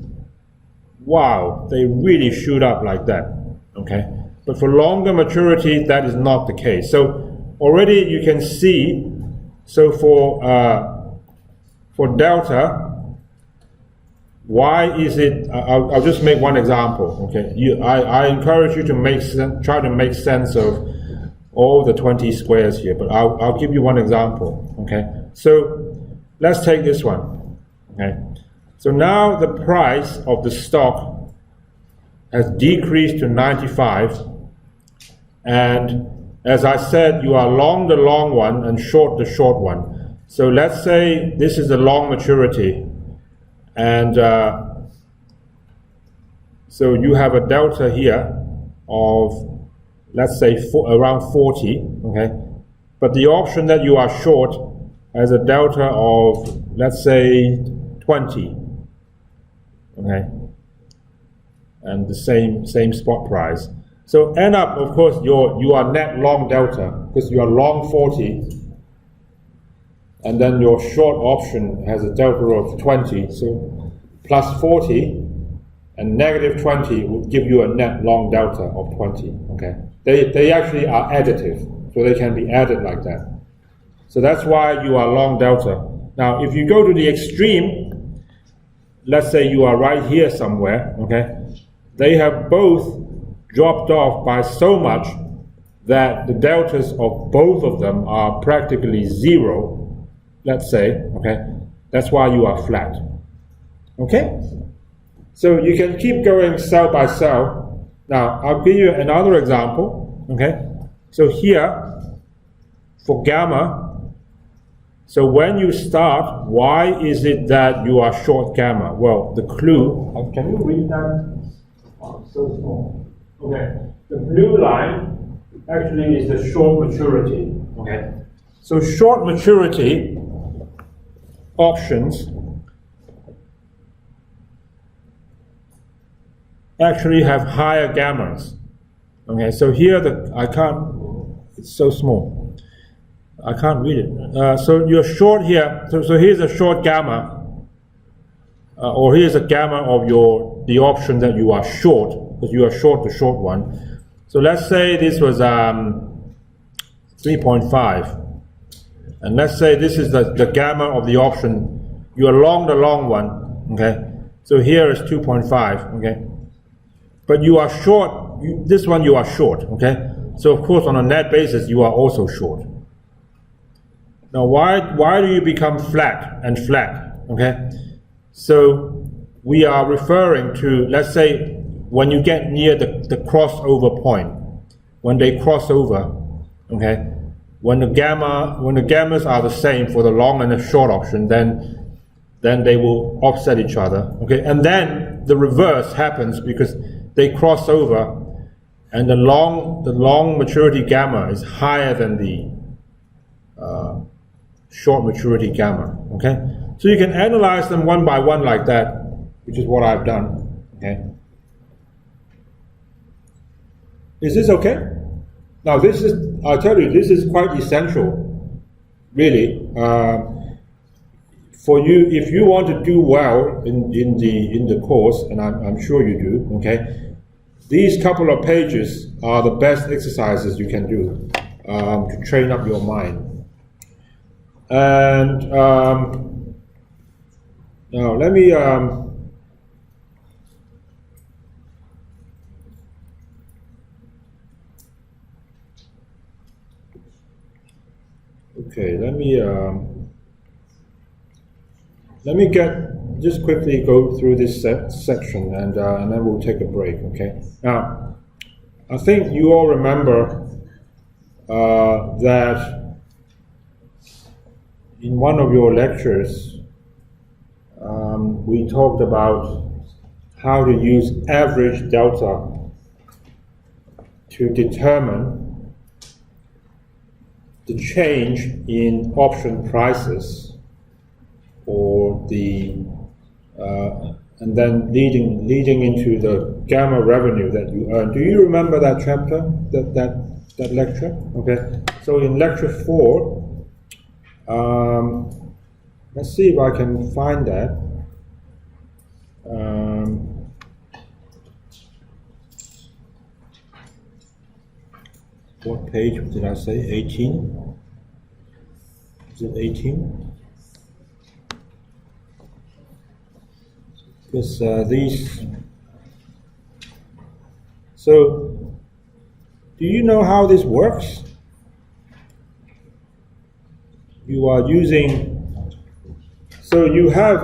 wow, they really shoot up like that, okay? But for longer maturity, that is not the case. So already you can see, so for delta, why is it? I'll just make one example. Okay, I encourage you to try to make sense of all the 20 squares here, but I'll give you one example. Okay, so let's take this one. Okay, so now the price of the stock has decreased to 95, and as I said, you are long the long one and short the short one. So let's say this is a long maturity. And so you have a delta here of, let's say, around 40, okay? But the option that you are short has a delta of, let's say, 20, okay? And the same spot price. So end up, of course, you are net long delta, because you are long 40, and then your short option has a delta of 20, so plus 40 and negative 20 would give you a net long delta of 20, okay? They actually are additive, so they can be added like that. So that's why you are long delta. Now, if you go to the extreme, let's say you are right here somewhere, okay? They have both dropped off by so much that the deltas of both of them are practically 0. Let's say, okay, that's why you are flat, okay? So you can keep going cell by cell. Now, I'll give you another example, okay? So here, for gamma, so when you start, why is it that you are short gamma? Well, the clue, can you read that? Oh, it's so small. Okay, the blue line actually is the short maturity, okay? So short maturity options actually have higher gammas. Okay, so here it's so small. I can't read it. So you're short here. So here's a short gamma, or here's a gamma of the option that you are short, because you are short the short one. So let's say this was 3.5, and let's say this is the gamma of the option. You are long the long one. Okay, so here is 2.5. Okay, but you are short. This one you are short. Okay, so of course on a net basis you are also short. Now, why do you become flat and flat? Okay, so we are referring to, let's say, when you get near the crossover point, when they cross over, okay, when the gammas are the same for the long and the short option, then they will offset each other. Okay, and then the reverse happens because they cross over, and the long maturity gamma is higher than the short maturity gamma. Okay, so you can analyze them one by one like that, which is what I've done. Okay, is this okay? Now I'll tell you, this is quite essential, really, for you if you want to do well in the course, and I'm sure you do. Okay, these couple of pages are the best exercises you can do to train up your mind. And now let me okay, let me just quickly go through this section, and then we'll take a break. Okay, now I think you all remember that in one of your lectures, we talked about how to use average delta to determine the change in option prices, or and then leading into the gamma revenue that you earn. Do you remember that chapter, that lecture? Okay, so in lecture 4. Let's see if I can find that. What page did I say? 18? Is it 18? Because these. So, do you know how this works? You are using, so you have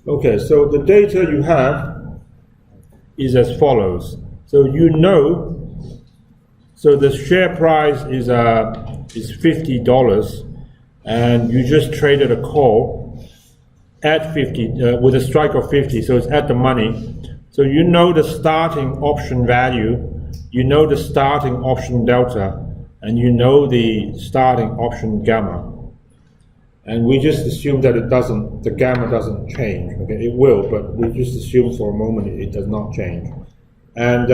okay, so the data you have is as follows. So so the share price is $50, and you just traded a call at 50 with a strike of 50, so it's at the money. So you know the starting option value. You know the starting option delta, and you know the starting option gamma. And we just assume that the gamma doesn't change. Okay, it will, but we just assume for a moment it does not change. And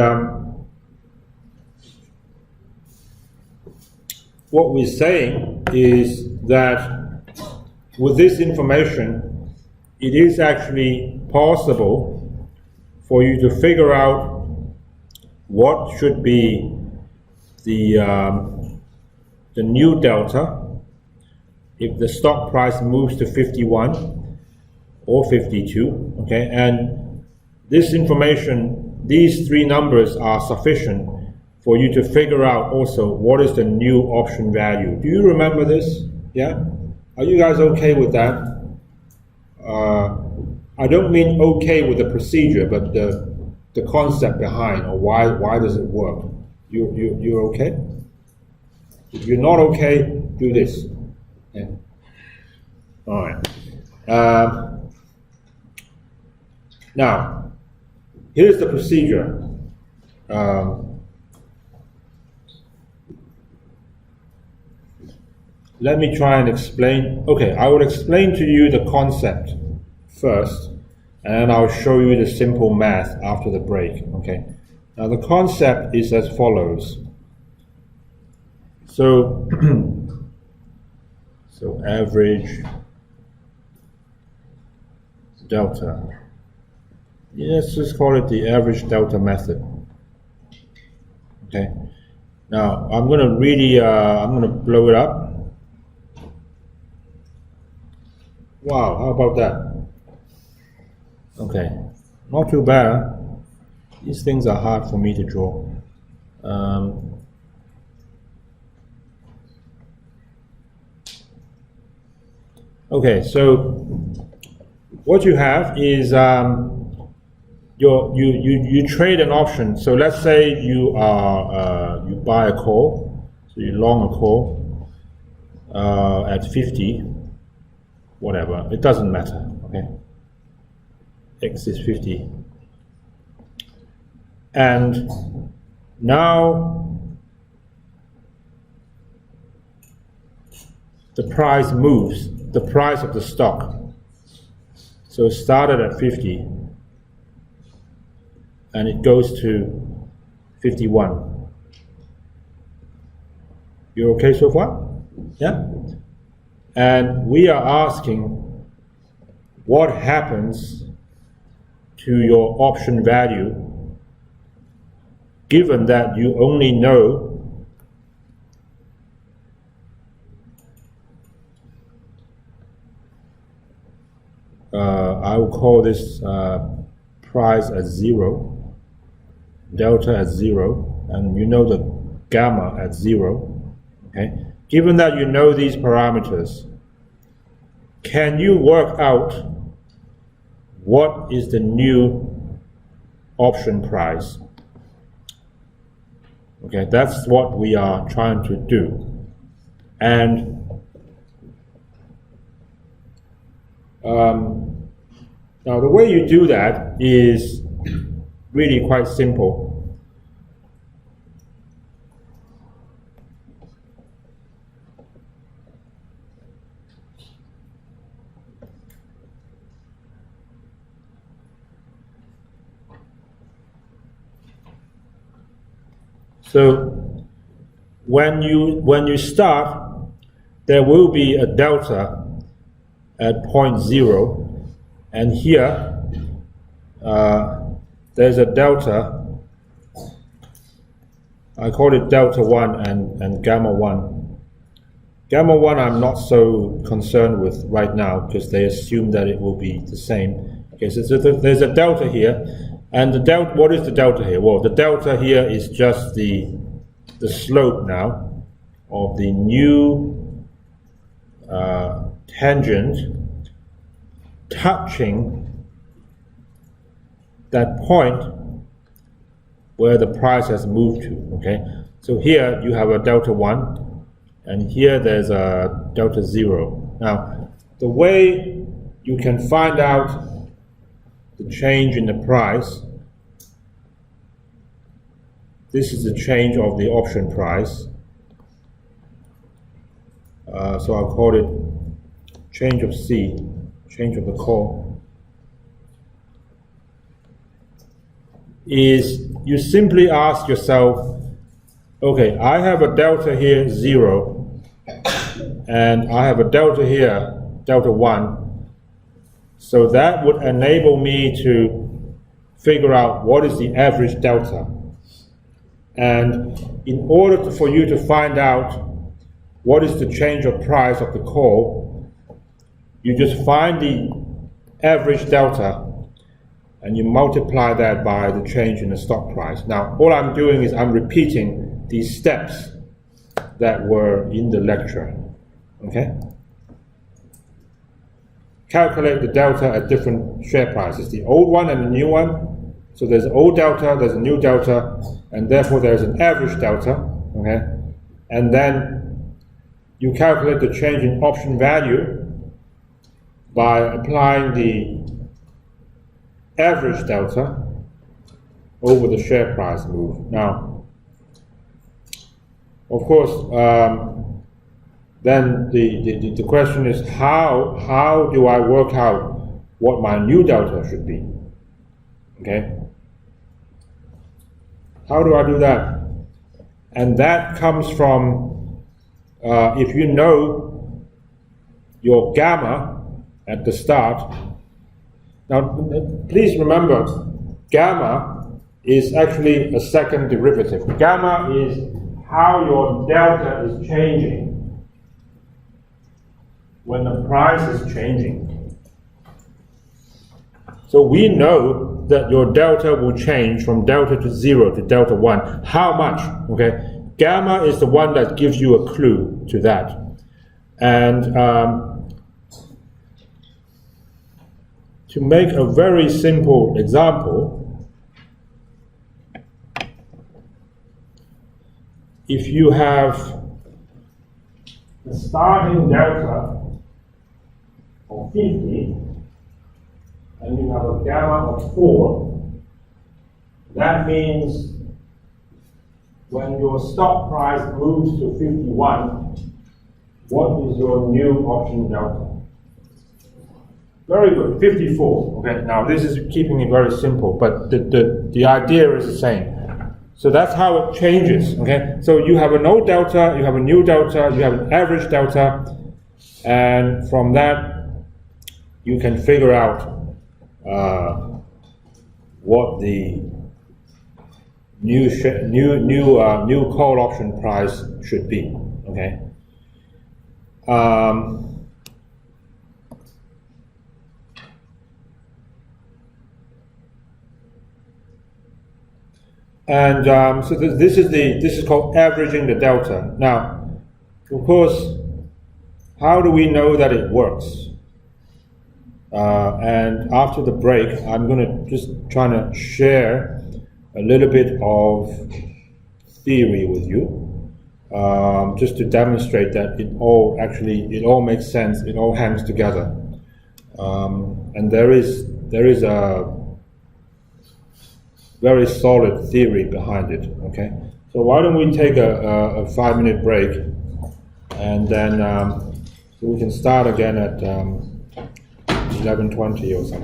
what we're saying is that with this information, it is actually possible for you to figure out what should be the new delta if the stock price moves to 51 or 52. Okay, and this information, these three numbers are sufficient for you to figure out also what is the new option value. Do you remember this? Yeah? Are you guys okay with that? I don't mean okay with the procedure, but the concept behind, or why does it work? You're okay? If you're not okay, do this. Okay. All right. Now, here's the procedure. let me try and explain. Okay, I will explain to you the concept first, and I'll show you the simple math after the break. Okay, now the concept is as follows. So, so average delta. Let's just call it the average delta method. Okay. Now I'm going to really, I'm going to blow it up. Wow, how about that? Okay, not too bad. These things are hard for me to draw. Okay, so what you have is you trade an option. So let's say you buy a call, so you long a call at 50, whatever. It doesn't matter. Okay, X is 50, and now the price moves. The price of the stock. So it started at 50 and it goes to 51. You're okay so far? Yeah? And we are asking what happens to your option value given that you only know I will call this price at 0, delta at 0, and you know the gamma at 0. Okay. Given that you know these parameters, can you work out what is the new option price? Okay, that's what we are trying to do. And now the way you do that is really quite simple. So when you start, there will be a delta at 0.0. And here, there's a delta, I call it delta 1 and gamma 1. Gamma 1 I'm not so concerned with right now because they assume that it will be the same. Okay, so there's a delta here, and the delta, what is the delta here? Well, the delta here is just the slope now of the new tangent touching that point where the price has moved to. Okay, so here you have a delta 1 and here there's a delta 0. Now the way you can find out the change in the price, this is the change of the option price, so I'll call it change of C, change of the call, is you simply ask yourself, okay, I have a delta here 0 and I have a delta here, delta 1, so that would enable me to figure out what is the average delta. And in order for you to find out what is the change of price of the call, you just find the average delta and you multiply that by the change in the stock price. Now, all I'm doing is I'm repeating these steps that were in the lecture. Okay? Calculate the delta at different share prices, the old one and the new one. So there's an old delta, there's a new delta, and therefore there's an average delta. Okay? And then you calculate the change in option value by applying the average delta over the share price move. Now, of course, then the question is how do I work out what my new delta should be? Okay? How do I do that? And that comes from, if you know your gamma at the start. Now, please remember, gamma is actually a second derivative. Gamma is how your delta is changing when the price is changing. So we know that your delta will change from delta to 0 to delta 1. How much? Okay, gamma is the one that gives you a clue to that. And to make a very simple example, if you have the starting delta of 50 and you have a gamma of 4, that means when your stock price moves to 51, what is your new option delta? Very good, 54. Okay, now this is keeping it very simple, but the idea is the same. So that's how it changes. Okay, so you have a no delta, you have a new delta, you have an average delta, and from that you can figure out what the new call option price should be. Okay. So this is called averaging the delta. Now, of course, how do we know that it works? And after the break, I'm going to just try to share a little bit of theory with you, just to demonstrate that it all makes sense. It all hangs together, and there is a very solid theory behind it. Okay, so why don't we take a 5-minute break, and then so we can start again at 11:20 or something.